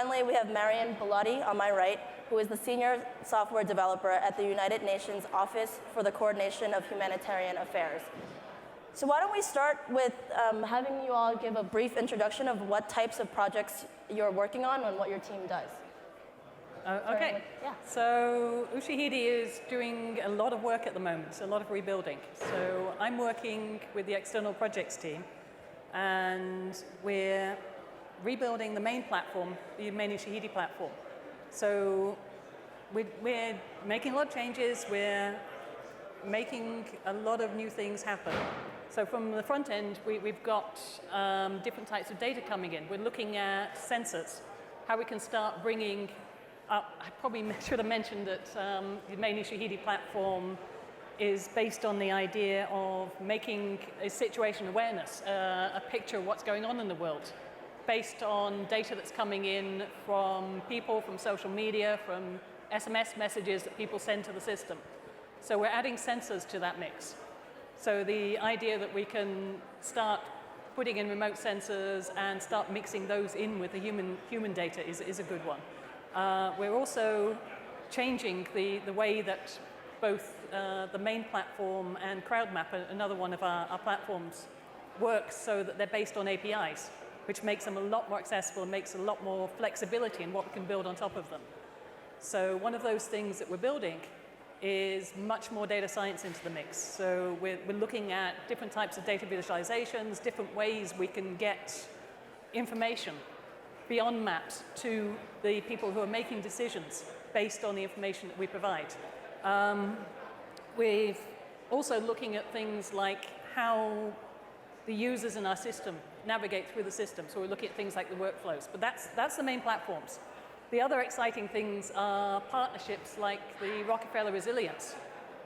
Finally, we have Marion Bellotti on my right, who is the Senior Software Developer at the United Nations Office for the Coordination of Humanitarian Affairs. So why don't we start with having you all give a brief introduction of what types of projects you're working on and what your team does. Okay, so Ushahidi is doing a lot of work at the moment, a lot of rebuilding. So I'm working with the external projects team, and we're rebuilding the main platform, the main Ushahidi platform. So we're making a lot of changes, we're making a lot of new things happen. So from the front end, we've got different types of data coming in. We're looking at sensors, how we can start bringing up. I probably should have mentioned that the main Ushahidi platform is based on the idea of making a situation awareness, a picture of what's going on in the world, based on data that's coming in from people, from social media, from SMS messages that people send to the system. So we're adding sensors to that mix. So the idea that we can start putting in remote sensors and start mixing those in with the human data is a good one. We're also changing the way that both the main platform and CrowdMap, another one of our platforms, works so that they're based on APIs, which makes them a lot more accessible and makes a lot more flexibility in what we can build on top of them. So one of those things that we're building is much more data science into the mix. So we're looking at different types of data visualizations, different ways we can get information beyond maps to the people who are making decisions based on the information that we provide. We're also looking at things like how the users in our system navigate through the system. So we're looking at things like the workflows, but that's the main platforms. The other exciting things are partnerships like the Rockefeller Resilience.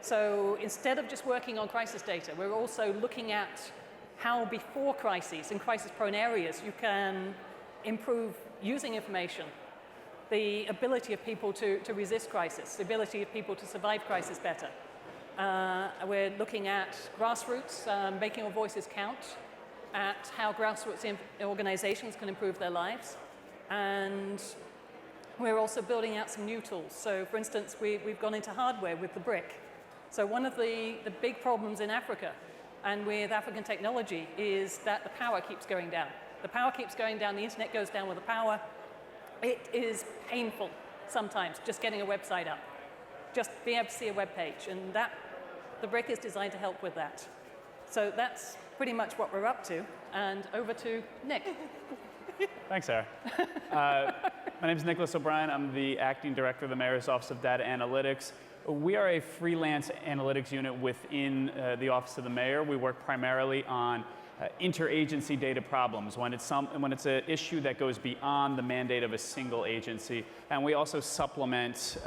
So instead of just working on crisis data, we're also looking at how before crises, in crisis-prone areas, you can improve using information, the ability of people to resist crisis, the ability of people to survive crisis better. We're looking at grassroots, making our voices count, at how grassroots organizations can improve their lives, and we're also building out some new tools. So for instance, we've gone into hardware with the brick. So one of the big problems in Africa and with African technology is that the power keeps going down. The power keeps going down, the internet goes down with the power. It is painful sometimes just getting a website up, just being able to see a web page, and the brick is designed to help with that. So that's pretty much what we're up to, and over to Nick. Thanks, Sarah. My name is Nicholas O'Brien. I'm the Acting Director of the Mayor's Office of Data Analytics. We are a freelance analytics unit within the Office of the Mayor. We work primarily on interagency data problems, when it's an issue that goes beyond the mandate of a single agency. And we also supplement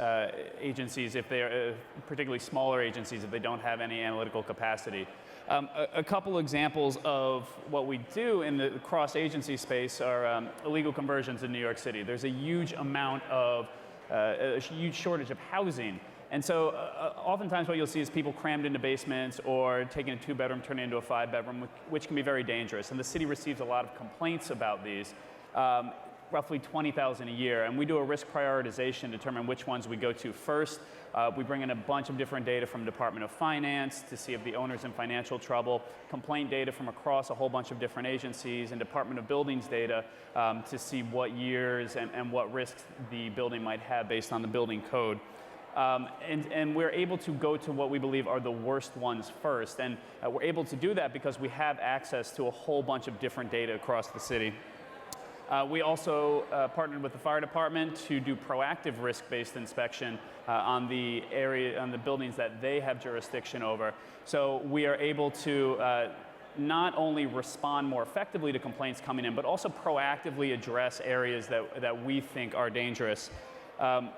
agencies if they're, particularly smaller agencies, if they don't have any analytical capacity. A couple examples of what we do in the cross-agency space are illegal conversions in New York City. There's a huge amount of, a huge shortage of housing. And so oftentimes what you'll see is people crammed into basements or taking a 2-bedroom, turning into a 5-bedroom, which can be very dangerous. And the city receives a lot of complaints about these, roughly 20,000 a year. And we do a risk prioritization to determine which ones we go to first. We bring in a bunch of different data from Department of Finance to see if the owner's in financial trouble, complaint data from across a whole bunch of different agencies, and Department of Buildings data to see what years and what risks the building might have based on the building code. And we're able to go to what we believe are the worst ones first. And we're able to do that because we have access to a whole bunch of different data across the city. We also partnered with the fire department to do proactive risk-based inspection on the buildings that they have jurisdiction over. So we are able to not only respond more effectively to complaints coming in, but also proactively address areas that we think are dangerous.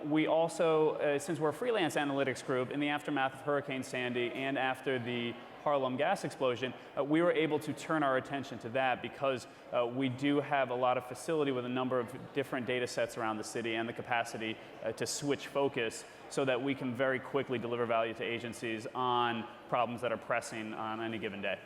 We also, since we're a freelance analytics group, in the aftermath of Hurricane Sandy and after the Harlem gas explosion, we were able to turn our attention to that because we do have a lot of facility with a number of different data sets around the city and the capacity to switch focus so that we can very quickly deliver value to agencies on problems that are pressing on any given day.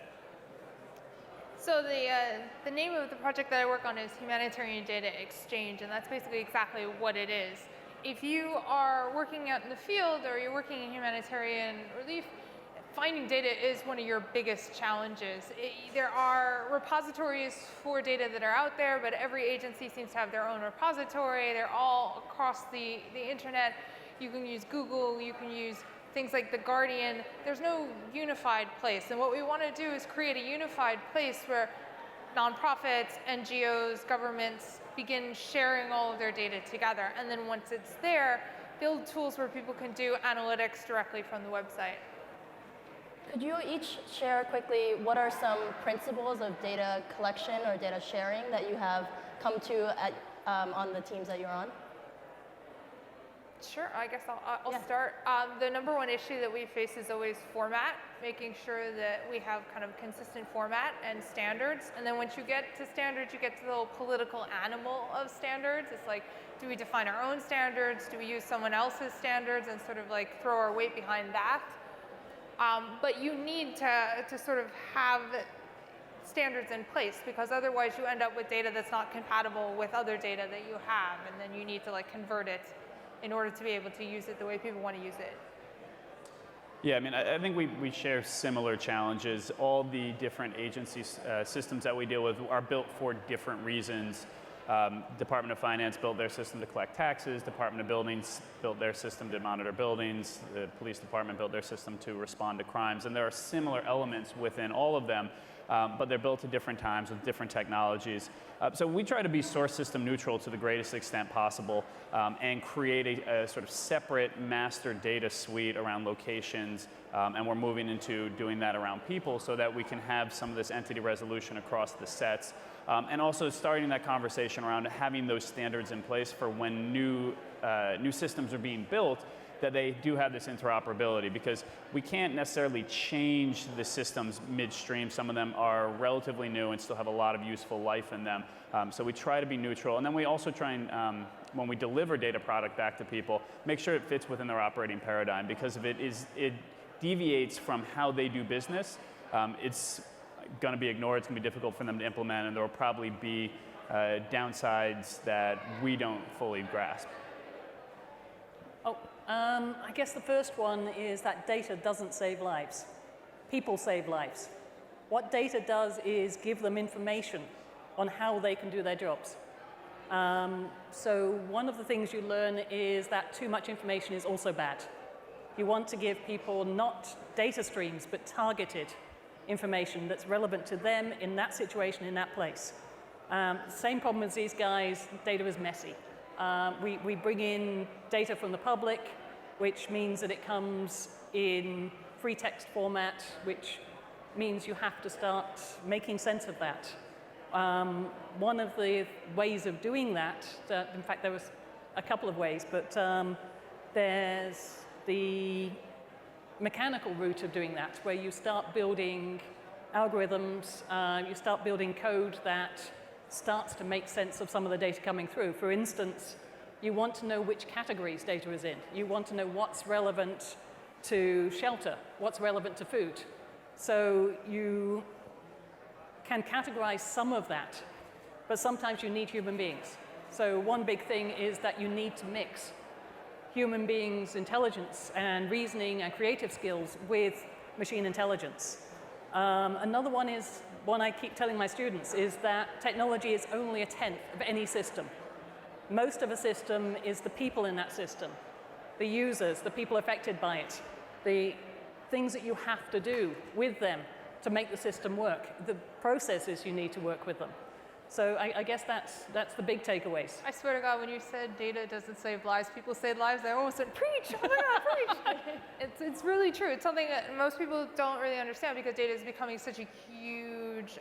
So the name of the project that I work on is Humanitarian Data Exchange, and that's basically exactly what it is. If you are working out in the field or you're working in humanitarian relief, finding data is one of your biggest challenges. There are repositories for data that are out there, but every agency seems to have their own repository. They're all across the internet. You can use Google, you can use things like The Guardian. There's no unified place. And what we want to do is create a unified place where nonprofits, NGOs, governments begin sharing all of their data together. And then once it's there, build tools where people can do analytics directly from the website. Could you each share quickly what are some principles of data collection or data sharing that you have come to on the teams that you're on? Sure, I guess I'll start. The number one issue that we face is always format, making sure that we have kind of consistent format and standards. And then once you get to standards, you get to the little political animal of standards. It's like, do we define our own standards? Do we use someone else's standards and sort of like throw our weight behind that? But you need to sort of have standards in place, because otherwise you end up with data that's not compatible with other data that you have, and then you need to like convert it in order to be able to use it the way people want to use it. Yeah, I mean, I think we share similar challenges. All the different agencies, systems that we deal with are built for different reasons. Department of Finance built their system to collect taxes. Department of Buildings built their system to monitor buildings. The police department built their system to respond to crimes. And there are similar elements within all of them, but they're built at different times with different technologies. So we try to be source system neutral to the greatest extent possible, and create a sort of separate master data suite around locations. And we're moving into doing that around people so that we can have some of this entity resolution across the sets. And also starting that conversation around having those standards in place for when new systems are being built, that they do have this interoperability, because we can't necessarily change the systems midstream. Some of them are relatively new and still have a lot of useful life in them. So we try to be neutral. And then we also try and, when we deliver data product back to people, make sure it fits within their operating paradigm, because if it deviates from how they do business, it's going to be ignored, it's going to be difficult for them to implement, and there will probably be downsides that we don't fully grasp. I guess the first one is that data doesn't save lives. People save lives. What data does is give them information on how they can do their jobs. So one of the things you learn is that too much information is also bad. You want to give people not data streams, but targeted information that's relevant to them in that situation, in that place. Same problem as these guys, data is messy. We bring in data from the public, which means that it comes in free text format, which means you have to start making sense of that. One of the ways of doing that, in fact there was a couple of ways, but there's the mechanical route of doing that, where you start building algorithms, you start building code that starts to make sense of some of the data coming through. For instance, you want to know which categories data is in. You want to know what's relevant to shelter, what's relevant to food. So you can categorize some of that, but sometimes you need human beings. So one big thing is that you need to mix human beings' intelligence and reasoning and creative skills with machine intelligence. Another one is, one I keep telling my students, is that technology is only a tenth of any system. Most of a system is the people in that system, the users, the people affected by it, the things that you have to do with them to make the system work, the processes you need to work with them. So I guess that's the big takeaways. I swear to God, when you said data doesn't save lives, people save lives, I almost said, preach, oh my God, preach. It's really true. It's something that most people don't really understand, because data is becoming such a huge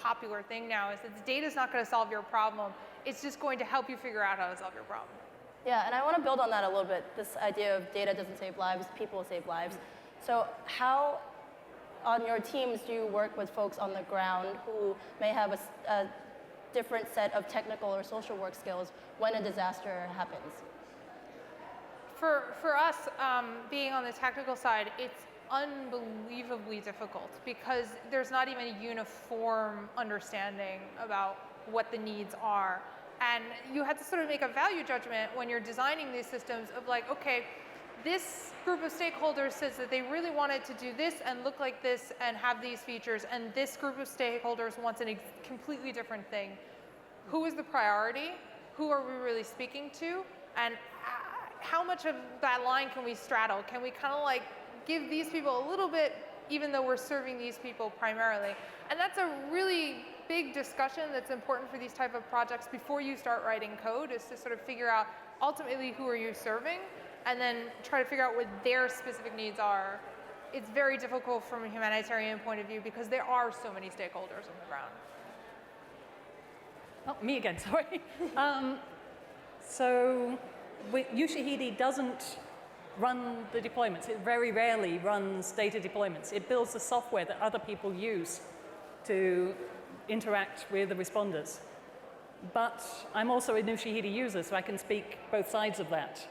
popular thing now, is that data is not going to solve your problem. It's just going to help you figure out how to solve your problem. Yeah, and I want to build on that a little bit, this idea of data doesn't save lives, people save lives. So how, on your teams, do you work with folks on the ground who may have a different set of technical or social work skills when a disaster happens? For us, being on the technical side, unbelievably difficult because there's not even a uniform understanding about what the needs are. And you have to sort of make a value judgment when you're designing these systems of like, okay, this group of stakeholders says that they really wanted to do this and look like this and have these features, and this group of stakeholders wants a completely different thing. Who is the priority? Who are we really speaking to? And how much of that line can we straddle? Can we kind of like give these people a little bit, even though we're serving these people primarily? And that's a really big discussion that's important for these type of projects before you start writing code, is to sort of figure out ultimately who are you serving, and then try to figure out what their specific needs are. It's very difficult from a humanitarian point of view because there are so many stakeholders on the ground. Oh, me again, sorry. So Ushahidi doesn't run the deployments. It very rarely runs data deployments. It builds the software that other people use to interact with the responders. But I'm also a Ushahidi user, so I can speak both sides of that.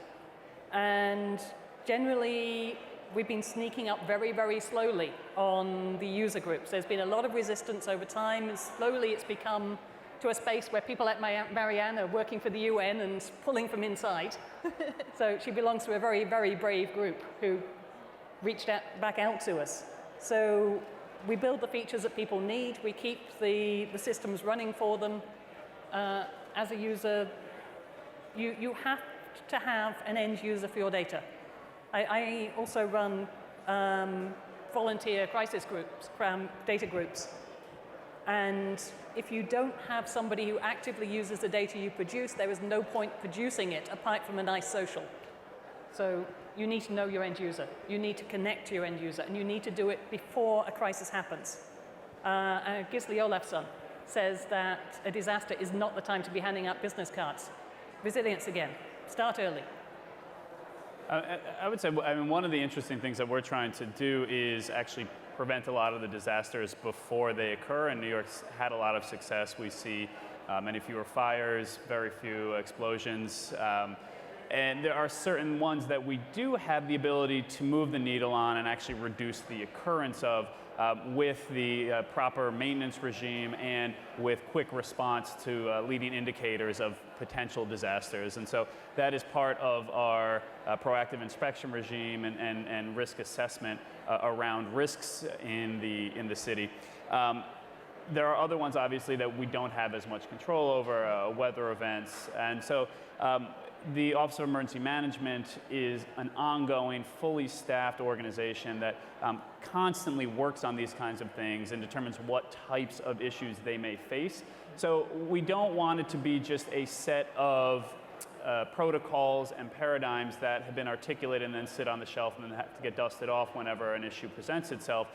And generally, we've been sneaking up very, very slowly on the user groups. There's been a lot of resistance over time, and slowly it's become to a space where people like Marianne are working for the UN and pulling from inside. So she belongs to a very, very brave group who reached back out to us. So we build the features that people need. We keep the systems running for them. As a user, you have to have an end user for your data. I also run volunteer crisis groups, data groups. And if you don't have somebody who actively uses the data you produce, there is no point producing it apart from a nice social. So you need to know your end user. You need to connect to your end user, and you need to do it before a crisis happens. Gisli Olafsson says that a disaster is not the time to be handing out business cards. Resilience again. Start early. I would say, I mean, one of the interesting things that we're trying to do is actually prevent a lot of the disasters before they occur, and New York's had a lot of success. We see many fewer fires, very few explosions, and there are certain ones that we do have the ability to move the needle on and actually reduce the occurrence of with the proper maintenance regime and with quick response to leading indicators of potential disasters. And so that is part of our proactive inspection regime and risk assessment around risks in the city. There are other ones, obviously, that we don't have as much control over, weather events. And so the Office of Emergency Management is an ongoing, fully staffed organization that constantly works on these kinds of things and determines what types of issues they may face. So we don't want it to be just a set of protocols and paradigms that have been articulated and then sit on the shelf and then have to get dusted off whenever an issue presents itself.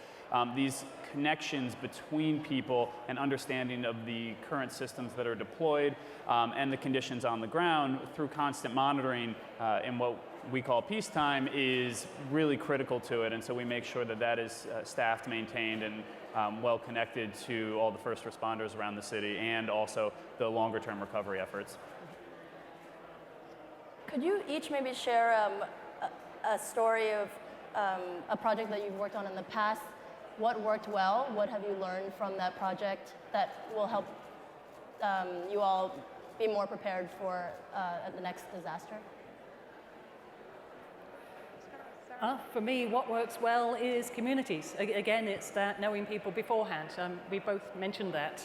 These connections between people and understanding of the current systems that are deployed and the conditions on the ground through constant monitoring in what we call peacetime is really critical to it. And so we make sure that that is staffed, maintained, and well connected to all the first responders around the city and also the longer term recovery efforts. Could you each maybe share a story of a project that you've worked on in the past? What worked well? What have you learned from that project that will help you all be more prepared for the next disaster? For me, what works well is communities. Again, it's that knowing people beforehand. We both mentioned that.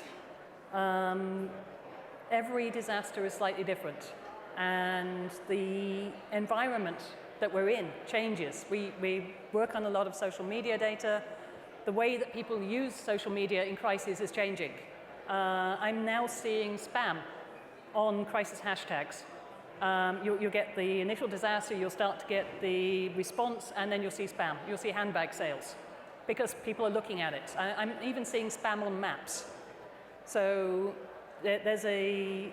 Every disaster is slightly different, and the environment that we're in changes. We work on a lot of social media data. The way that people use social media in crisis is changing. I'm now seeing spam on crisis hashtags. You'll get the initial disaster, you'll start to get the response, and then you'll see spam. You'll see handbag sales because people are looking at it. I'm even seeing spam on maps. So there's a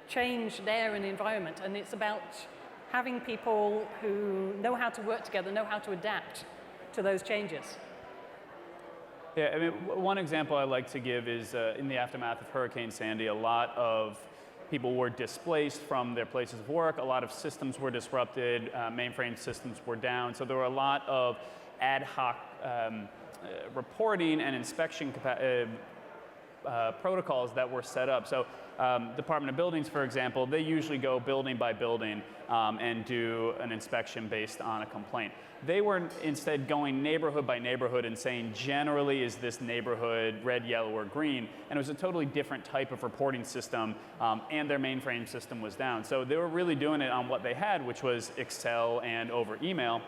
change there in the environment, and it's about having people who know how to work together, know how to adapt to those changes. Yeah, I mean, one example I like to give is in the aftermath of Hurricane Sandy, a lot of people were displaced from their places of work. A lot of systems were disrupted. Mainframe systems were down. So there were a lot of ad hoc reporting and inspection protocols that were set up. So Department of Buildings, for example, they usually go building by building and do an inspection based on a complaint. They were instead going neighborhood by neighborhood and saying, generally, is this neighborhood red, yellow, or green? And it was a totally different type of reporting system, and their mainframe system was down. So they were really doing it on what they had, which was Excel and over email.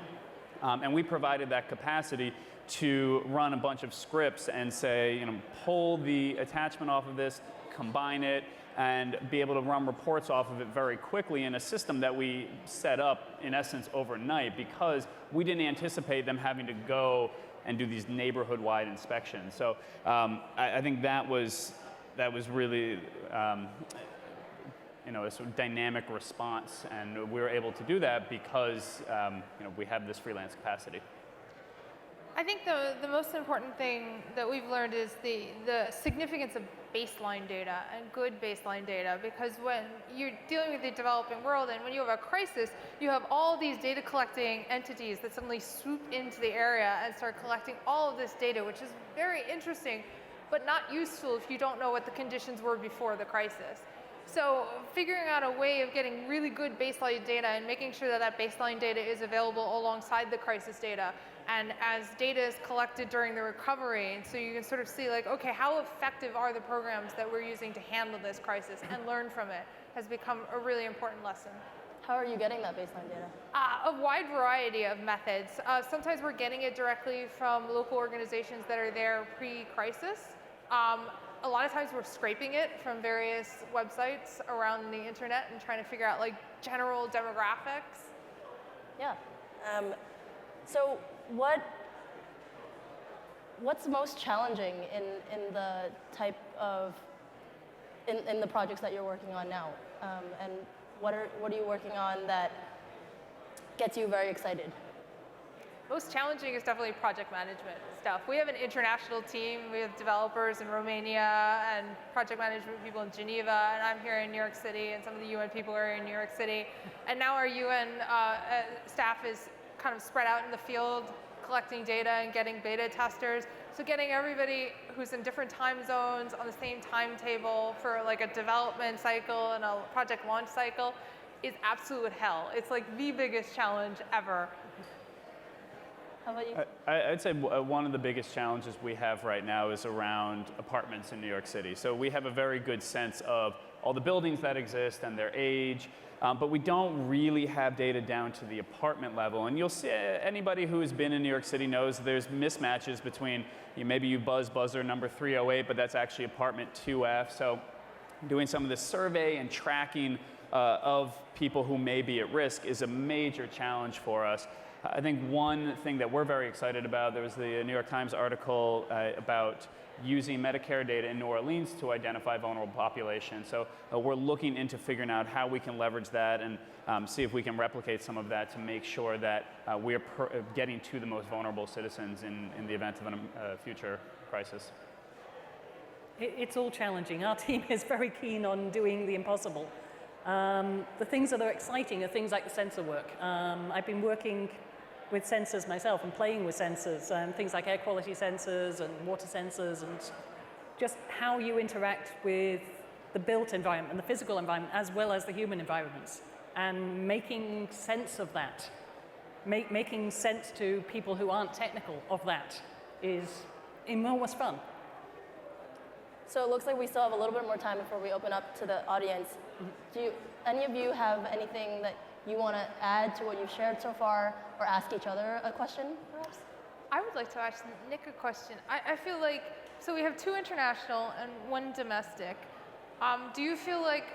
And we provided that capacity to run a bunch of scripts and say, pull the attachment off of this, combine it, and be able to run reports off of it very quickly in a system that we set up, in essence, overnight, because we didn't anticipate them having to go and do these neighborhood-wide inspections. So I think that was really a sort of dynamic response, and we were able to do that because we have this freelance capacity. I think the most important thing that we've learned is the significance of baseline data and good baseline data, because when you're dealing with the developing world and when you have a crisis, you have all these data collecting entities that suddenly swoop into the area and start collecting all of this data, which is very interesting, but not useful if you don't know what the conditions were before the crisis. So figuring out a way of getting really good baseline data and making sure that that baseline data is available alongside the crisis data, and as data is collected during the recovery, and so you can sort of see like, okay, how effective are the programs that we're using to handle this crisis and learn from it, has become a really important lesson. How are you getting that baseline data? A wide variety of methods. Sometimes we're getting it directly from local organizations that are there pre-crisis. A lot of times we're scraping it from various websites around the internet and trying to figure out like general demographics. Yeah. So what's most challenging in the type of in the projects that you're working on now, and what are you working on that gets you very excited? Most challenging is definitely project management stuff. We have an international team. We have developers in Romania and project management people in Geneva, and I'm here in New York City, and some of the UN people are in New York City. And now our UN staff is kind of spread out in the field, collecting data and getting beta testers. So getting everybody who's in different time zones on the same timetable for like a development cycle and a project launch cycle is absolute hell. It's like the biggest challenge ever. How about you? I'd say one of the biggest challenges we have right now is around apartments in New York City. So we have a very good sense of all the buildings that exist and their age, but we don't really have data down to the apartment level. And you'll see, anybody who has been in New York City knows there's mismatches between, maybe you buzzer number 308, but that's actually apartment 2F. So doing some of the survey and tracking of people who may be at risk is a major challenge for us. I think one thing that we're very excited about, there was the New York Times article about using Medicare data in New Orleans to identify vulnerable populations. So we're looking into figuring out how we can leverage that and see if we can replicate some of that to make sure that we're getting to the most vulnerable citizens in the event of a future crisis. It's all challenging. Our team is very keen on doing the impossible. The things that are exciting are things like the sensor work. I've been working with sensors myself and playing with sensors, things like air quality sensors and water sensors, and just how you interact with the built environment and the physical environment as well as the human environments, and making sense of that, making sense to people who aren't technical of that is enormous fun. So it looks like we still have a little bit more time before we open up to the audience. Do any of you have anything that you want to add to what you've shared so far, or ask each other a question, perhaps? I would like to ask Nick a question. I feel like, so we have 2 international and 1 domestic. Do you feel like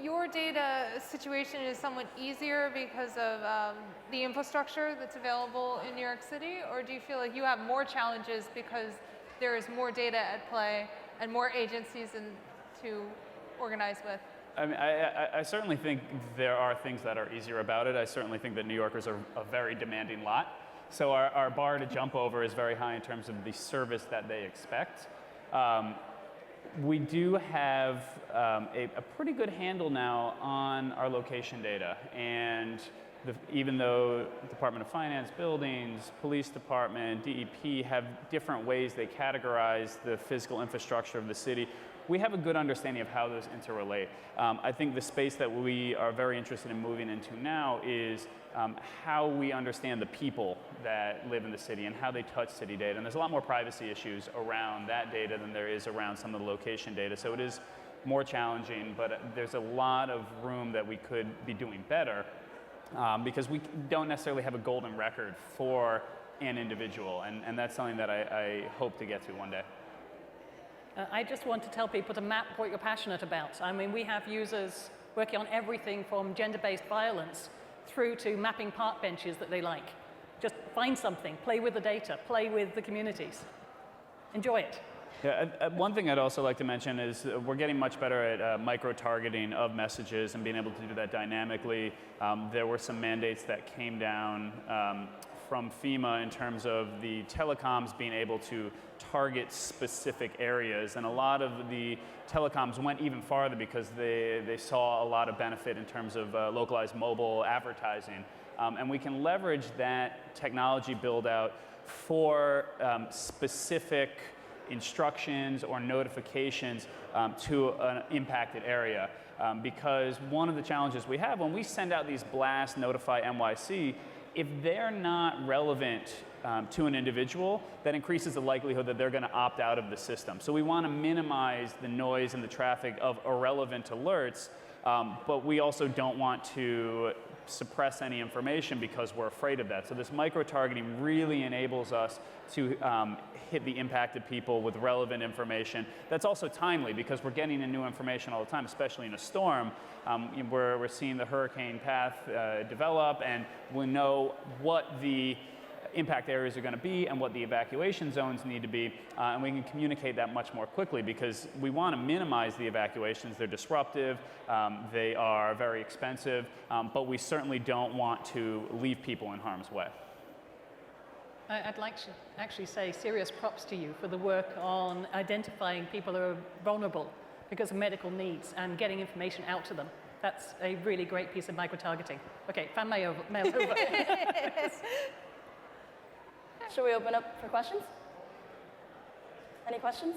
your data situation is somewhat easier because of the infrastructure that's available in New York City, or do you feel like you have more challenges because there is more data at play and more agencies to organize with? I mean, I certainly think there are things that are easier about it. I certainly think that New Yorkers are a very demanding lot. So our bar to jump over is very high in terms of the service that they expect. We do have a pretty good handle now on our location data, and even though Department of Finance, buildings, police department, DEP have different ways they categorize the physical infrastructure of the city, we have a good understanding of how those interrelate. I think the space that we are very interested in moving into now is how we understand the people that live in the city and how they touch city data. And there's a lot more privacy issues around that data than there is around some of the location data. So it is more challenging, but there's a lot of room that we could be doing better because we don't necessarily have a golden record for an individual. And that's something that I hope to get to one day. I just want to tell people to map what you're passionate about. I mean, we have users working on everything from gender-based violence through to mapping park benches that they like. Just find something, play with the data, play with the communities. Enjoy it. Yeah, one thing I'd also like to mention is we're getting much better at micro-targeting of messages and being able to do that dynamically. There were some mandates that came down from FEMA in terms of the telecoms being able to target specific areas, and a lot of the telecoms went even farther because they saw a lot of benefit in terms of localized mobile advertising. And we can leverage that technology build out for specific instructions or notifications to an impacted area. Because one of the challenges we have when we send out these blasts, notify NYC, if they're not relevant to an individual, that increases the likelihood that they're going to opt out of the system. So we want to minimize the noise and the traffic of irrelevant alerts, but we also don't want to suppress any information because we're afraid of that. So this micro-targeting really enables us to hit the impacted people with relevant information. That's also timely because we're getting in new information all the time, especially in a storm. We're seeing the hurricane path develop, and we know what the impact areas are going to be and what the evacuation zones need to be, and we can communicate that much more quickly because we want to minimize the evacuations. They're disruptive, they are very expensive, but we certainly don't want to leave people in harm's way. I'd like to actually say serious props to you for the work on identifying people who are vulnerable because of medical needs and getting information out to them. That's a really great piece of micro-targeting. Okay, fan mail over. Should we open up for questions? Any questions?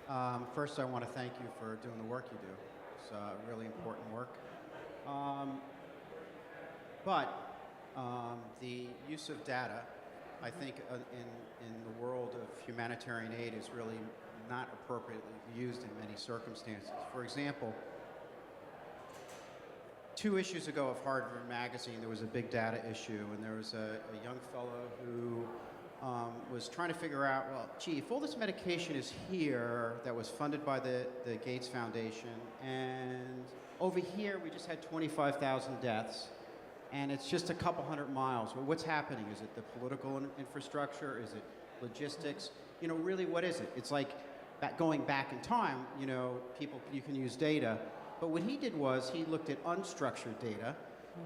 Yeah. First, I want to thank you for doing the work you do. It's really important work. The use of data, I think, in the world of humanitarian aid is really not appropriately used in many circumstances. For example, 2 issues ago of Harvard Magazine, there was a big data issue, and there was a young fellow who was trying to figure out, well, gee, if all this medication is here that was funded by the Gates Foundation, and over here we just had 25,000 deaths, and it's just a couple hundred miles. Well, what's happening? Is it the political infrastructure? Is it logistics? Really, what is it? It's like going back in time, you can use data. But what he did was he looked at unstructured data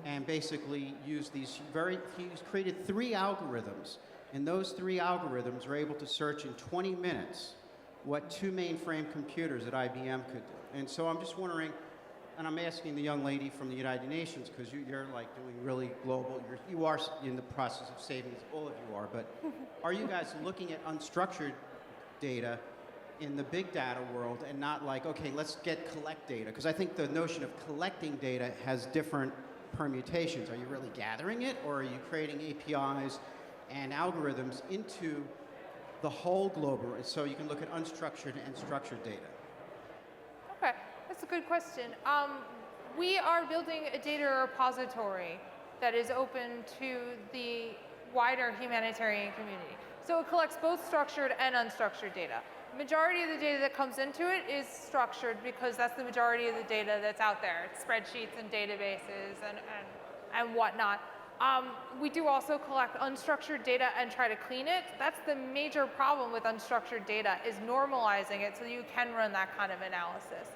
and basically used he's created 3 algorithms. And those 3 algorithms are able to search in 20 minutes what 2 mainframe computers at IBM could do. And so I'm just wondering, and I'm asking the young lady from the United Nations, because you're like doing really global, you are in the process of savings, all of you are, but are you guys looking at unstructured data in the big data world and not like, okay, let's collect data? Because I think the notion of collecting data has different permutations. Are you really gathering it, or are you creating APIs and algorithms into the whole global, so you can look at unstructured and structured data? Okay, that's a good question. We are building a data repository that is open to the wider humanitarian community. So it collects both structured and unstructured data. The majority of the data that comes into it is structured because that's the majority of the data that's out there. It's spreadsheets and databases and whatnot. We do also collect unstructured data and try to clean it. That's the major problem with unstructured data, is normalizing it so you can run that kind of analysis.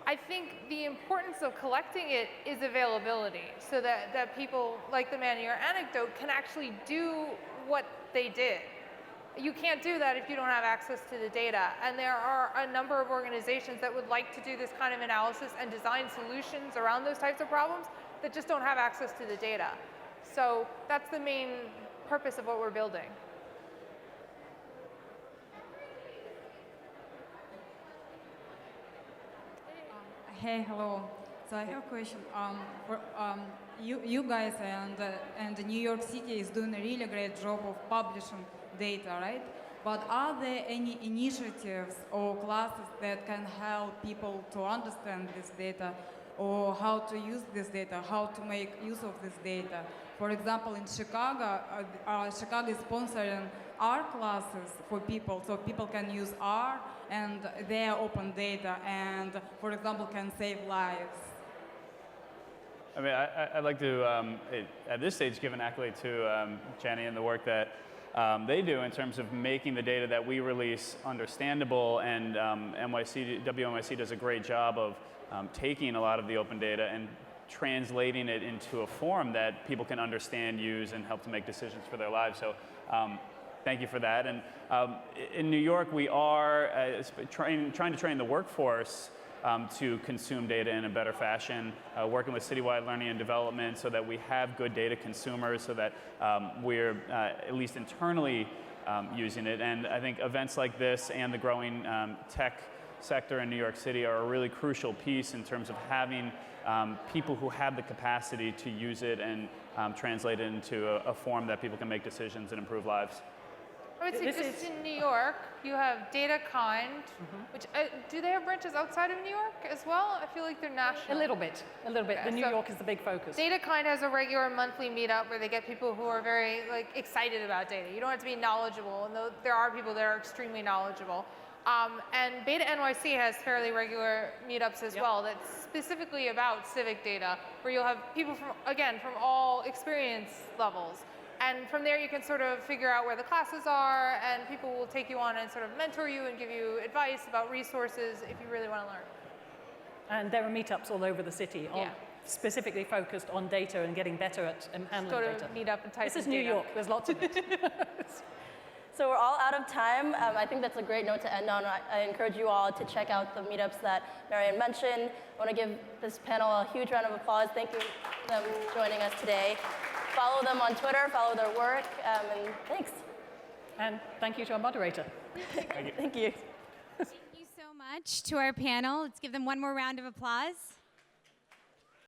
I think the importance of collecting it is availability, so that people, like the man in your anecdote, can actually do what they did. You can't do that if you don't have access to the data. And there are a number of organizations that would like to do this kind of analysis and design solutions around those types of problems that just don't have access to the data. So that's the main purpose of what we're building. Hey, hello. So I have a question. You guys and New York City is doing a really great job of publishing data, right? But are there any initiatives or classes that can help people to understand this data or how to use this data, how to make use of this data? For example, in Chicago, Chicago is sponsoring R classes for people, so people can use R and their open data and, for example, can save lives. I mean, I'd like to, at this stage, give an accolade to Jenny and the work that they do in terms of making the data that we release understandable, and WNYC does a great job of taking a lot of the open data and translating it into a form that people can understand, use, and help to make decisions for their lives. So thank you for that. And in New York, we are trying to train the workforce to consume data in a better fashion, working with citywide learning and development so that we have good data consumers, so that we're at least internally using it. And I think events like this and the growing tech sector in New York City are a really crucial piece in terms of having people who have the capacity to use it and translate it into a form that people can make decisions and improve lives. I would say just in New York, you have DataKind, which, do they have branches outside of New York as well? I feel like they're national. A little bit. Okay, The New York is the big focus. DataKind has a regular monthly meetup where they get people who are very excited about data. You don't have to be knowledgeable, and there are people that are extremely knowledgeable. And Beta NYC has fairly regular meetups as well that's specifically about civic data, where you'll have people from all experience levels. And from there, you can sort of figure out where the classes are, and people will take you on and sort of mentor you and give you advice about resources if you really want to learn. And there are meetups all over the city, specifically focused on data and getting better at handling data. Go to meetup and type This is in New data. York. There's lots of it. So we're all out of time. I think that's a great note to end on. I encourage you all to check out the meetups that Marianne mentioned. I want to give this panel a huge round of applause. Thank you for them joining us today. Follow them on Twitter, follow their work, and thanks. And thank you to our moderator. Thank you. Thank you so much to our panel. Let's give them one more round of applause.